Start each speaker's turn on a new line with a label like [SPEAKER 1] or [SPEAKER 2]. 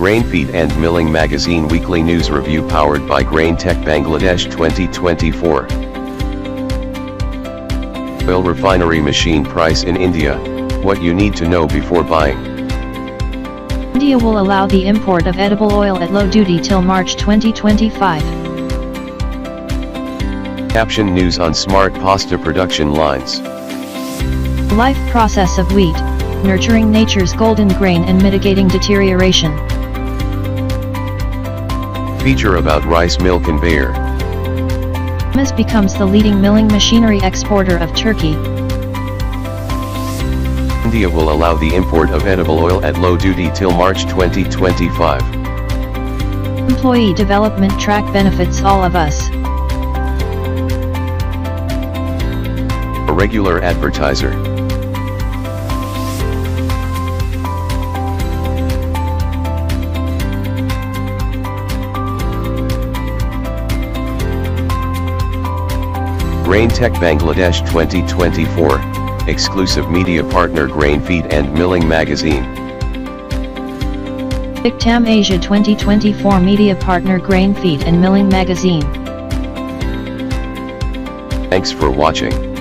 [SPEAKER 1] Grain Feed and Milling Magazine Weekly News Review powered by Grain Tech Bangladesh 2024. Oil refinery machine price in India, what you need to know before buying.
[SPEAKER 2] India will allow the import of edible oil at low duty till March 2025.
[SPEAKER 1] Caption news on smart pasta production lines.
[SPEAKER 2] Life process of wheat, nurturing nature's golden grain and mitigating deterioration.
[SPEAKER 1] Feature about rice mill conveyor.
[SPEAKER 2] Mis becomes the leading milling machinery exporter of Turkey.
[SPEAKER 1] India will allow the import of edible oil at low duty till March 2025.
[SPEAKER 2] Employee development track benefits all of us.
[SPEAKER 1] A regular advertiser. Grain Tech Bangladesh 2024, exclusive media partner Grain Feed and Milling Magazine.
[SPEAKER 2] Big-Tam Asia 2024 media partner Grain Feed and Milling Magazine.
[SPEAKER 1] Thanks for watching.